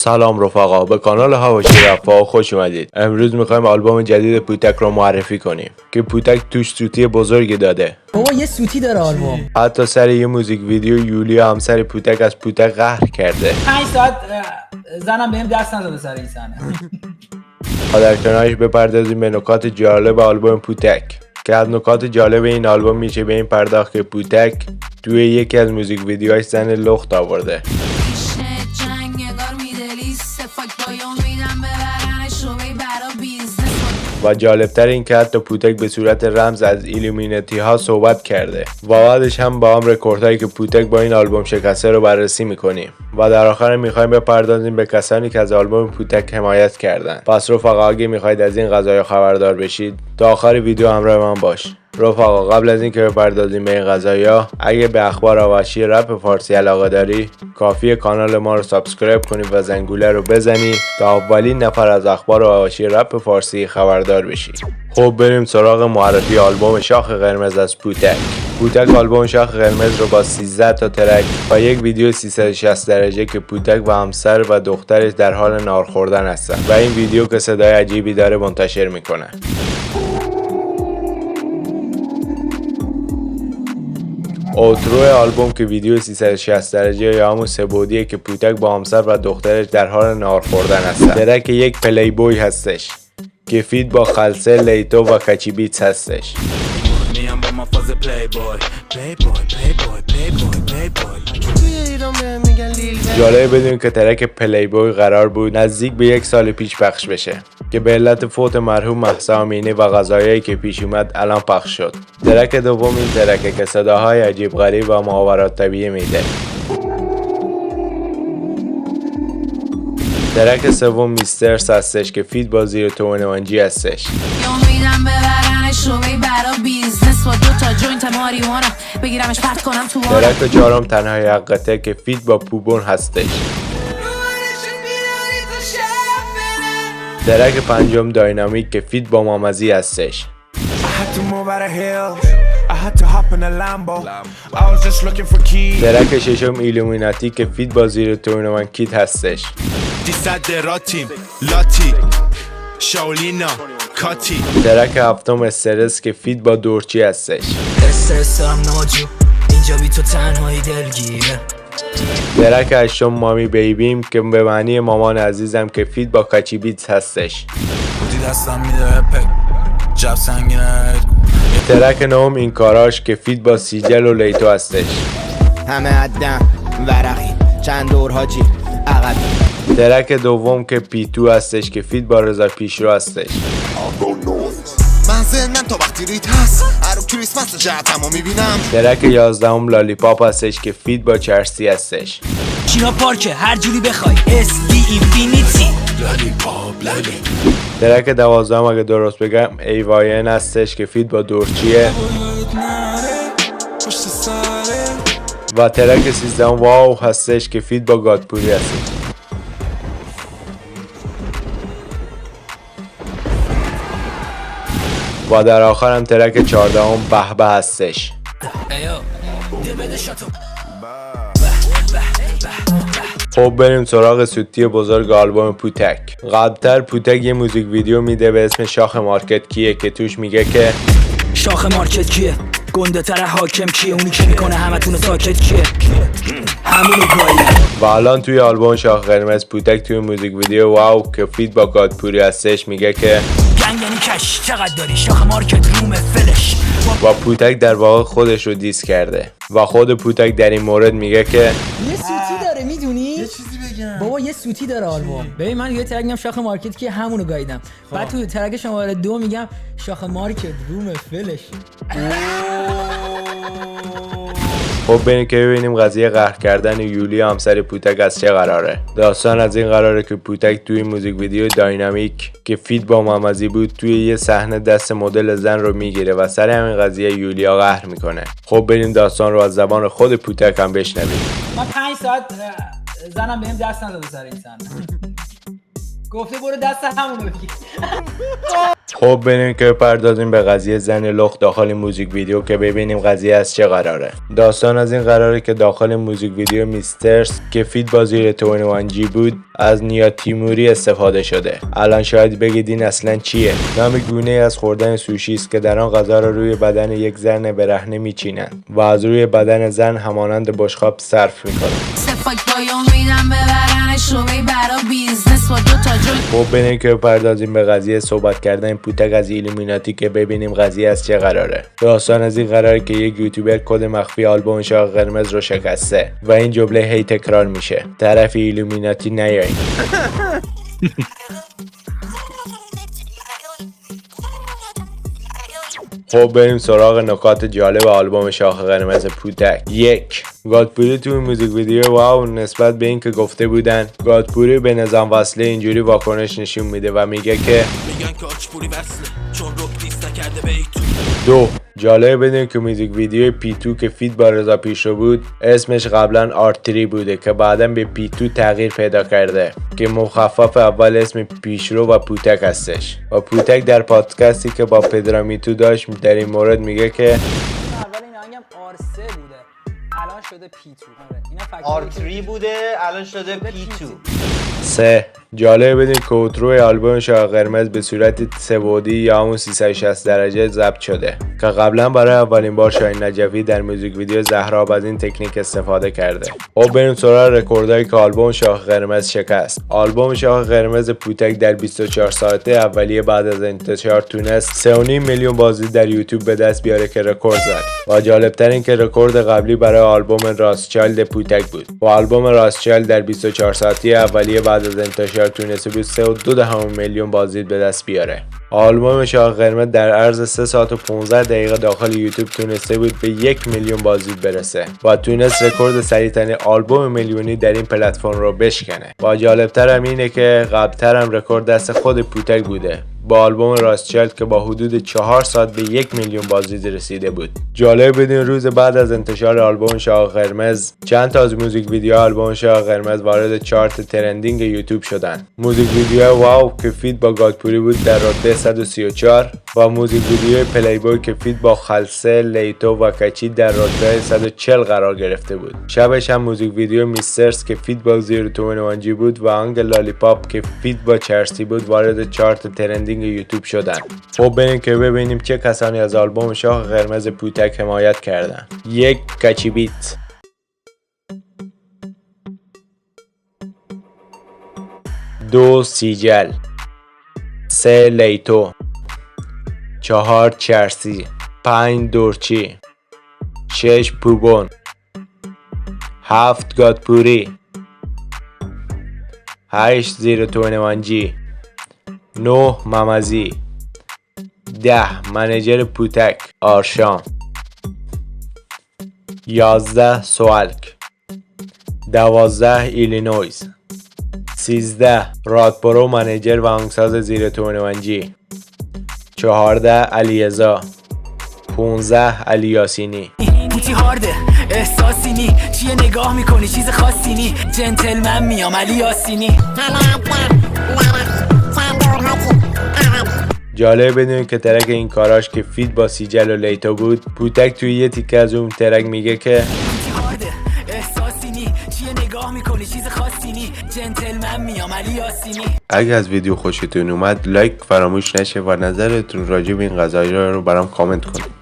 سلام رفقا، به کانال حواشی رفا خوش اومدید. امروز میخوایم آلبوم جدید پوتک رو معرفی کنیم که پوتک توش سوتی بزرگی داده. بابا یه سوتی داره آلبوم. حتی سر یه موزیک ویدیو یولیا همسر پوتک از پوتک قهر کرده. 5 ساعت زنم بهم دست نزده سر این صحنه. در کنارش بپردازیم به نکات جالب آلبوم پوتک که از نکات جالب این آلبوم میشه به این پرداخت که پوتک توی یکی از موزیک ویدیوهاش زن لخت آورده. و جالبتر این که حتی پوتک به صورت رمز از ایلومیناتی ها صحبت کرده و بعدش هم با هم رکوردهایی که پوتک با این آلبوم شکسته رو بررسی میکنیم و در آخر میخوایم بپردازیم به کسانی که از آلبوم پوتک حمایت کردن. پس رفقا اگه میخواید از این قضايا خبردار بشید تا آخر ویدیو همراه من باش. رفقا قبل از اینکه بپردازیم به این قضايا، اگه به اخبار حواشی رپ فارسی علاقه داری کافیه کانال ما رو سابسکرایب کنی و زنگوله رو بزنی تا اولین نفر از اخبار حواشی رپ فارسی خبردار بشی. خب بریم سراغ معرفی آلبوم شاخ قرمز از پوتک. پوتک آلبوم شاخ قرمز رو با 13 تا ترک و یک ویدیو 360 درجه که پوتک و همسر و دخترش در حال نار خوردن هستن و این ویدیو که صدای عجیبی داره منتشر میکنه. اوترو آلبوم که ویدیو 360 درجه یا همون سه‌بعدیه که پوتک با همسر و دخترش در حال نار خوردن هستن. ترک یک پلی بوی هستش که فید با خلسه، لیتو و کچی بیتس هستش. جالب بدونیم که ترک پلی بوی قرار بود نزدیک به 1 سال پیش پخش بشه که به علت فوت مرحوم مهسا امینی و قضایایی که پیش اومد الان پخش شد. ترک دوم این ترکه که صداهای عجیب غریب و ماورا طبیعی میده. ترک سوم میسترز هستش که فید با زیر تونوانجی هستش. ترک چهارم تنهای حقته که فید با پوبون هستش. ترک پنجم داینامیک که فید با مامزی هستش. ترک ششم ایلومیناتی که فید با زیر تورنمنت کیت هستش. ترک هفتم استرس که فید با دورچی هستش. ترک هشتم مامی بیبیم که به معنی مامان عزیزم که فید با کچی بیتس هستش. ترک نهم این کاراش که فید با سیجل و لیتو هستش. همه عدم ورقی چند دور حاجی عقبی. ترک دوم که پیتو هستش که فید با رضا پیشرو هستش. من زنم تا وقتی ریت هست ارو کریسمس جهتمو میبینم. ترک 11 لالیپاپ هستش که فید با چرسی هستش. چینا پارکه هر جوری بخوای SD اینفینیتی. ترک 12 اگه درست بگم ایواین هستش که فید با دورچیه. و ترک 13 واو هستش که فید با گادپوری هستش. و در آخر هم ترک 14 به به هستش. خب بریم سراغ سوتی بزرگ آلبوم پوتک. قبلتر پوتک یه موزیک ویدیو میده به اسم شاخ مارکت کیه که توش میگه که شاخ مارکت کیه؟ گنده تر حاکم کیه؟ اونی که میکنه همتون ساکت کیه؟ همونو گایده. و الان توی آلبوم شاخ قرمز پوتک توی موزیک ویدیو واو که فید با گادپوری هستش میگه که گنگ یعنی کش چقدر داری شاخ مارکت روم فلش. و پوتک در واقع خودش رو دیس کرده و خود پوتک در این مورد میگه که یه سوتی داره میدونی؟ یه چیزی بگم بابا یه سوتی داره آلبوم. ببین من یه ترک میگم شاخ مارکت که همونو گاییدم. بعد تو ترک شماره 2 میگم شاخ مارکت روم فلش. خب بریم که ببینیم قضیه قهر کردن یولیا همسر پوتک از چه قراره. داستان از این قراره که پوتک توی موزیک ویدیو داینامیک که فید با مامزی بود توی یه صحنه دست مدل زن رو میگیره و سر همین قضیه یولیا قهر میکنه. خب بریم داستان رو از زبان خود پوتک هم بشنویم. من 5 ساعت زنم بهم دست نزده سر این صحنه. گفته برو دست همونو بگیر. خب بریم که بپردازیم به قضیه زن لخت داخل موزیک ویدیو که ببینیم قضیه از چه قراره. داستان از این قراره که داخل موزیک ویدیو میسترز که فیت با زیر 21G بود از نیا تیموری استفاده شده. الان شاید بگید این اصلا چیه؟ نام گونه از خوردن سوشی است که در آن غذا را روی بدن یک زن برهنه میچینند و از روی بدن زن همانند بشقاب صرف میکنند. خب بریم که بپردازیم به قضیه صحبت کردن پوتک از ایلومیناتی که ببینیم قضیه از چه قراره. داستان از این قراره که یک یوتیوبر کد مخفی آلبوم شاخ قرمز رو شکسته و این جمله هی تکرار میشه: طرف ایلومیناتی نیاین. خب بریم سراغ نکات جالب آلبوم شاخ قرمز پوتک. 1. گادپوری توی موزیک ویدیو واو نسبت به این که گفته بودن گادپوری به نظام وصله اینجوری واکنش نشون میده و میگه که میگن که آچپوری وصله چون رک دیست نکرده به یک تو. 2. جالب بدونید که موزیک ویدیو پی2 که فیت با رضا پیشرو بود اسمش قبلا آرت3 بوده که بعدا به پی2 تغییر پیدا کرده که مخفف اول اسم پیشرو و پوتک هستش. و پوتک در پادکستی که با پدرامیتو داشت در این مورد میگه که اول این آهنگم آر3 بوده الان شده پی2. R3 بوده الان شده P2. 3. جالب بدونید که اوتروی آلبوم شاخ قرمز به صورت سه‌بعدی یا همون 360 درجه ضبط شده که قبلا برای اولین بار شاهین نجفی در موزیک ویدیو زهراب از این تکنیک استفاده کرده. خب بریم سراغ رکوردایی که آلبوم شاخ قرمز شکست. آلبوم شاخ قرمز پوتک در 24 ساعته اولیه بعد از انتشار تونست 3.5 میلیون بازدید در یوتیوب به دست بیاره که رکورد زد. و جالبتر این که رکورد قبلی برای آلبوم راستچایلد پوتک بود و آلبوم راستچایلد در 24 ساعته اولیه بعد از انتشار تونسته بود 3.2 میلیون بازدید به دست بیاره. آلبوم شاخ قرمز در عرض 3 ساعت و 15 دقیقه داخل یوتیوب تونسته بود به 1 میلیون بازدید برسه و تونست رکورد سریع‌ترین آلبوم میلیونی در این پلتفرم رو بشکنه. و جالبتر هم اینه که قبلتر هم رکورد دست خود پوتک بوده با آلبوم راستچایلد که با حدود 4 ساعت به 1 میلیون بازدید رسیده بود. جالب بدین روز بعد از انتشار آلبوم شاخ قرمز چند تا از موزیک ویدیو آلبوم شاخ قرمز وارد چارت ترندینگ یوتیوب شدن. موزیک ویدیو واو که فیت با گادپوری بود در رتبه 134 و موزیک ویدیو پلی بوی که فیت با خلسه، لیتو و کچی در رتبه 140 قرار گرفته بود. شبش هم موزیک ویدیو میسترز که فیت با زیر 21G بود و آهنگ لالیپاپ که فیت با چرسی بود وارد چارت ترندینگ یوتیوب شدن. خب بریم که ببینیم چه کسانی از آلبوم شاخ قرمز پوتک حمایت کردن. 1. کچی بیت. 2. سیجل. 3. لیتو. 4. چرسی. 5. دورچی. 6. پوبون. 7. گادپوری. 8. زیر 21G. 9. ممزی. 10. منیجر پوتک آرشام. 11. سوالک. 12. ایلینویز. 13. رادبرو منیجر و آهنگساز زیر 21G. 14. علیزا. 15. علی یاسینی. پوتی هارده احساسی نی چیه نگاه میکنی چیز خاصی نی جنتلمن میام علی یاسینی. جالب بدونید که ترک این کاراش که فیت با سیجل و لیتو بود پوتک توی یه تیکه از اون ترک میگه که پوتی هارده احساسی نی چیه نگاه میکنی چیز خاصی نی جنتلمن میام علی یاسینی. اگه از ویدیو خوشتون اومد لایک فراموش نشه و نظرتون راجع به این قضایا رو برام کامنت کنید.